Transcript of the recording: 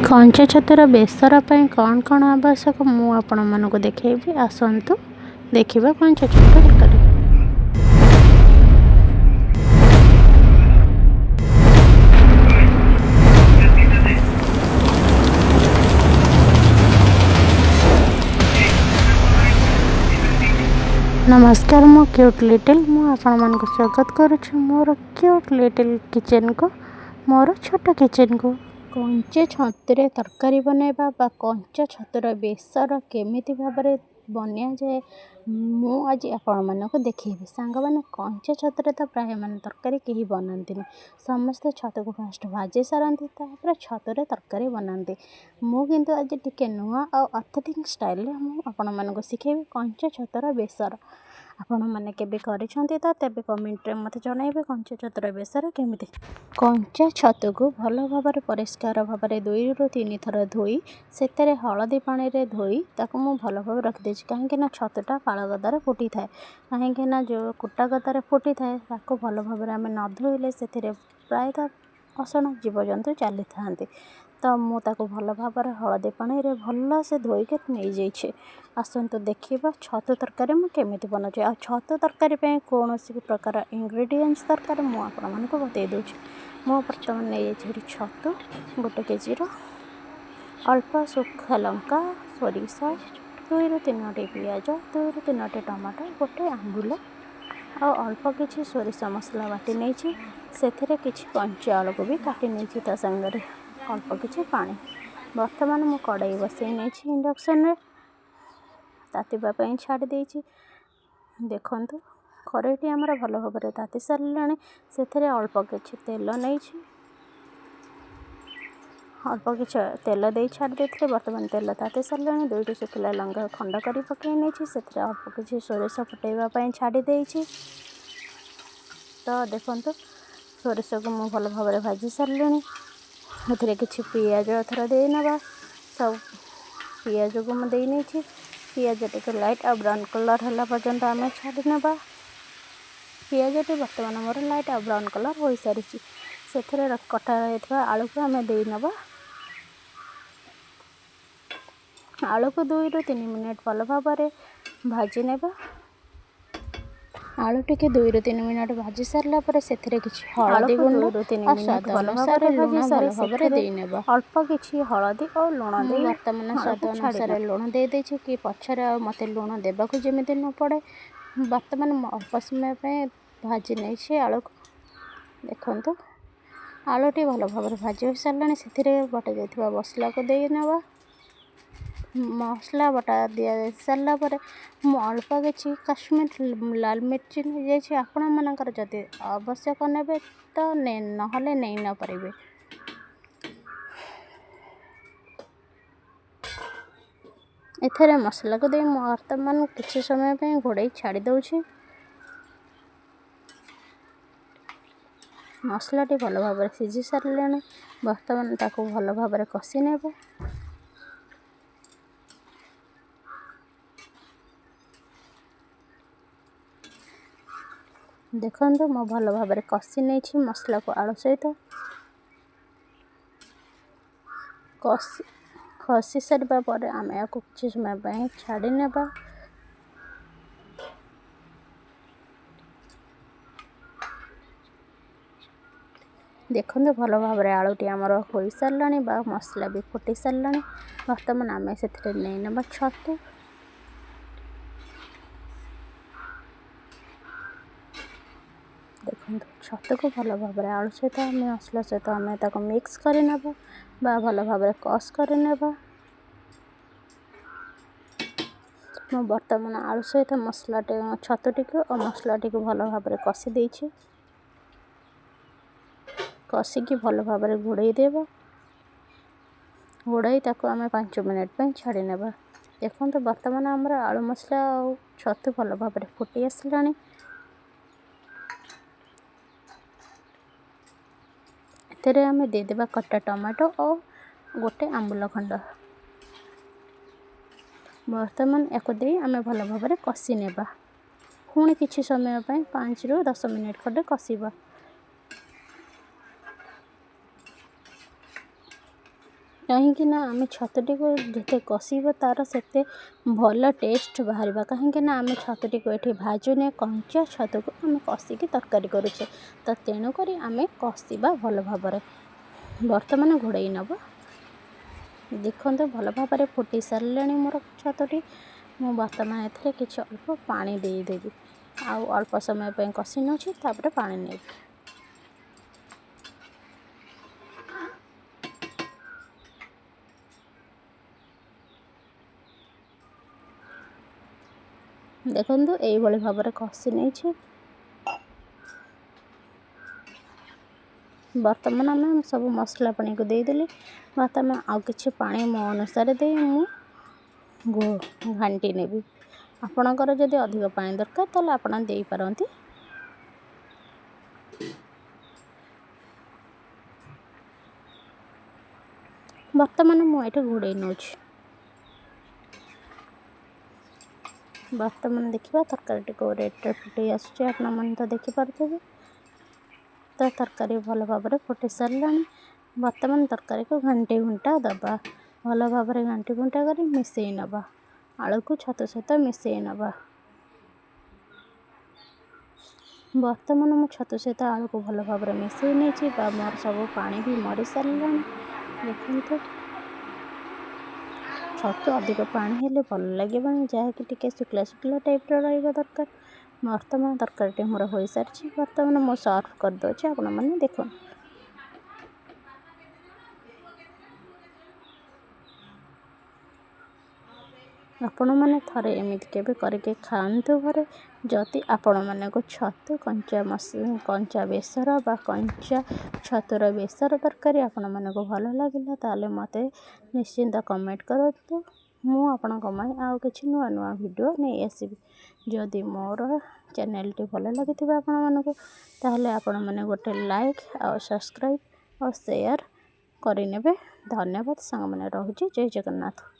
କଞ୍ଚା ଛତୁର ବେସର ପାଇଁ କ'ଣ ଆବଶ୍ୟକ ମୁଁ ଆପଣମାନଙ୍କୁ ଦେଖେଇବି। ଆସନ୍ତୁ ଦେଖିବା କଞ୍ଚା ଛତୁ ତରକାରୀ। नमस्कार, मु क्यूट लिटिल मु आपनको स्वागत करुछु मोर क्यूट लिटिल किचन को, मोर छोट किचन को। कंचा छतुरे तरकारी बनैबा बा कंचा छतुर बेसर केमिति भाबरे बनिया जाए मु आज आपण मानको देखैबी। सांग माने कंचा छतुरे तो प्राय माने तरकारी केही बनांतिनी, समस्त छतु को फर्स्ट भाजी सारंती तापर छतुरे तरकारी बनांती। मु किंतु आज टिके नुआ और ऑथेंटिक स्टाइल रे मु आपण मानको सिखेबी कंचा छतुर बेसर। आपण माने केबे करिसंती तो तेबे कमेंट रे मते जणाइबे कंचा छतुर बेसर केमिति। कंचा छतु को भलो भाबरे परिष्कार भाबरे 2 रु 3 थर धोई सेतरे हळदी पानी रे धोई ताको मु भलो भाबरे रख देछि, काहेकि ना छतुटा पाळ गदारे फुटी थाए। काहेकि ना जो कुटा गदारे फुटी थाए ताको भलो भाबरे आमे न धोइले सेथिरे प्रायतः असण जीवजंतु चली थांती। तो मु ताको भलो भाबरे हळदी पानी रे भलो से धोई के नै जाइछि। आसंतु देखिबा छतु तरकारी मु केमिति बनाउछि। आ छतु तरकारी पे कोनोसी प्रकार इंग्रेडिएंट्स दरकार मु आपण मानको बतै दोछि। मु प्रथम नै जाइछि छतु 1 केजी रो, अल्प सुखा लंका, सोरिष, 2 रु 3 टी पियाज, 2 रु 3 टी टमाटो, 1 आंबुल और अल्प किछि सोरिष मसला बाटी नैछि। सेथिरे किछि कंचा आलू को भी काटी नैछि, ता संगरे अल्प किछि पानी। वर्तमान मु कड़ाई बसै नैछि इंडक्शन रे, तातिबा पई छाडी देछि। देखंतु कड़ाईटी हमर भलो भाबरे ताति सारलाणी। सेथिरे अल्प किछि तेल नैछि, अल्प किछि तेल देई छाडी देथिले। वर्तमान तेल ताति सारलाणी। 2टी सुखिला लंका खंड करी पकै नैछि, सेथिरे अल्प किछि सोरिष फुटैबा पई छाडी देछि। तो देखंतु सोरिष को मु भलो भाबरे भाजी सारलाणी। एथिरे किछि पियाज थरा देई नबा। सब पियाज को मु देई नैछि। पियाज टिके लाइट आ ब्राउन कलर हला पर्यंत आमे छाडी नबा। पियाज टे वर्तमान मोर लाइट आ ब्राउन कलर होई सारिछि। सेथिरे कटा रहैथवा आलू को आमे देई नबा। आलू को 2 रु 3 मिनिट भलो भाबरे भाजी नेबा। आलू टिके 2 रु 3 मिनिट भाजी सारला परे सेथिरे किछि हळदी गुंड 2 रु 3 मिनिट भलो भाबरे भाजी सारी भाबरे देई नेबा। अल्प किछि हळदी और लूण देई वर्तमान स्वाद अनुसार लूण देई देछि कि पछरे मते लूण देबा को जेमिति न पड़े। वर्तमान अल्प समय पे भाजी नैछि आलू को। देखंतु आलूटी भलो भाबरे भाजी हो सारलाणी। सेथिरे बटा जायथिबा मसला को देई नेबा। मसला बटा दिया सारला परे मु अल्प किछि काश्मीर लाल मिर्च नै जायछि। आपण मानकर जदि आवश्यक नेबे तो नहले नै न परिबे। एथरे मसला को दे मु वर्तमान किछि समय पे घोड़ै छाडी दउछि। मसलाटी भलो भाबरे सिझी सारलाणी। वर्तमान ताको भलो भाबरे कसी नेबे। देखंतु मो भलो भाबरे कसी नैछि मसला को आलू सहित। कसी सारबा परे आमे आको किछि समय पे छाडी नेबा। देखंतु भलो भाबरे आलूटी हमर होई सारलाणी बा मसला भी फुटी सारलाणी। वर्तमान आमे सेथिरे नै नेबा छतु। देखंतु छतु को भलो भाबरे आलू सहित आमे मसला सहित आमे ताको मिक्स करि नेबा बा भलो भाबरे कस करि नेबा। मु वर्तमान आलू सहित मसला छतु टिको और मसला टिको भलो भाबरे कसी देछि। कसी की भलो भाबरे घोड़ै देबा। घोड़ै ताको आमे 5 मिनिट पे छाडी नेबा। देखंतु वर्तमान हमर आलू मसला और छतु भलो भाबरे फुटी आसलाणी। एथरे आमे दे देबा कटा टमाटो और 1 आंबुल खंड। वर्तमान एको दे आमे भलो भाबरे कसी नेबा। पुणी किछि समय पे 5 रु 10 मिनिट खंडे कसीबा। କାହିଁକିନା ଆମେ ଛତୁଟିକୁ ଯେତେ କଷିବ ତା'ର ସେତେ ଭଲ ଟେଷ୍ଟ ବାହାରିବ। କାହିଁକିନା ଆମେ ଛତୁଟିକୁ ଏଠି ଭାଜୁନେ, କଞ୍ଚା ଛତୁକୁ ଆମେ କଷିକି ତରକାରୀ କରୁଛେ। ତ ତେଣୁକରି ଆମେ କଷିବା ଭଲ ଭାବରେ। ବର୍ତ୍ତମାନ ଘୋଡ଼େଇ ନେବ। ଦେଖନ୍ତୁ ଭଲ ଭାବରେ ଫୁଟି ସାରିଲାଣି ମୋର ଛତୁଟି। ମୁଁ ବର୍ତ୍ତମାନ ଏଥିରେ କିଛି ଅଳ୍ପ ପାଣି ଦେଇଦେବି। ଆଉ ଅଳ୍ପ ସମୟ ପାଇଁ କଷି ନେଉଛି, ତାପରେ ପାଣି ନେବି। ଦେଖନ୍ତୁ ଏଇଭଳି ଭାବରେ କଷି ନେଇଛି। ବର୍ତ୍ତମାନ ଆମେ ସବୁ ମସଲା ପାଣିକୁ ଦେଇଦେଲି। ବର୍ତ୍ତମାନ ଆଉ କିଛି ପାଣି ମୋ ଅନୁସାରେ ଦେଇ ମୁଁ ଘାଣ୍ଟି ନେବି। ଆପଣଙ୍କର ଯଦି ଅଧିକ ପାଣି ଦରକାର ତାହେଲେ ଆପଣ ଦେଇପାରନ୍ତି। ବର୍ତ୍ତମାନ ମୁଁ ଏଠି ଘୋଡ଼େଇ ନେଉଛି। ବର୍ତ୍ତମାନ ଦେଖିବା ତରକାରୀଟିକୁ ରେଡ଼୍ରେ ଫୁଟି ଆସୁଛି, ଆପଣମାନେ ତ ଦେଖିପାରୁଥିବେ। ତ ତରକାରୀ ଭଲ ଭାବରେ ଫୁଟି ସାରିଲାଣି। ବର୍ତ୍ତମାନ ତରକାରୀକୁ ଘାଣ୍ଟି ଘୁଣ୍ଟା ଦେବା। ଭଲ ଭାବରେ ଘାଣ୍ଟି ଘୁଣ୍ଟା କରି ମିଶାଇ ନେବା। ଆଳୁକୁ ଛତୁ ସହିତ ମିଶାଇ ନେବା। ବର୍ତ୍ତମାନ ମୁଁ ଛତୁ ସହିତ ଆଳୁକୁ ଭଲ ଭାବରେ ମିଶାଇ ନେଇଛି ବା ମୋର ସବୁ ପାଣି ବି ମରି ସାରିଲାଣି। ଦେଖନ୍ତୁ ଛତୁ ଅଧିକ ପାଣି ହେଲେ ଭଲ ଲାଗିବନି, ଯାହାକି ଟିକେ ଶୁଖିଲା ଶୁଖିଲା ଟାଇପ୍ର ରହିବା ଦରକାର। ବର୍ତ୍ତମାନ ତରକାରୀଟି ମୋର ହୋଇସାରିଛି। ବର୍ତ୍ତମାନ ମୁଁ ସର୍ଭ କରିଦେଉଛି, ଆପଣମାନେ ଦେଖନ୍ତୁ। ଆପଣମାନେ ଥରେ ଏମିତି କେବେ କରିକି ଖାଆନ୍ତୁ ଘରେ। ଯଦି ଆପଣମାନଙ୍କୁ ଛତୁ କଞ୍ଚା ବେସର ବା କଞ୍ଚା ଛତୁର ବେସର ତରକାରୀ ଆପଣମାନଙ୍କୁ ଭଲ ଲାଗିଲା ତାହେଲେ ମୋତେ ନିଶ୍ଚିନ୍ତ କମେଣ୍ଟ କରନ୍ତୁ। ମୁଁ ଆପଣଙ୍କ ପାଇଁ ଆଉ କିଛି ନୂଆ ନୂଆ ଭିଡ଼ିଓ ନେଇ ଆସିବି। ଯଦି ମୋର ଚ୍ୟାନେଲଟି ଭଲ ଲାଗିଥିବ ଆପଣମାନଙ୍କୁ ତାହେଲେ ଆପଣମାନେ ଗୋଟେ ଲାଇକ୍ ଆଉ ସବସ୍କ୍ରାଇବ୍ ଆଉ ସେୟାର କରିନେବେ। ଧନ୍ୟବାଦ ସାଙ୍ଗମାନେ, ରହୁଛି। ଜୟ ଜଗନ୍ନାଥ।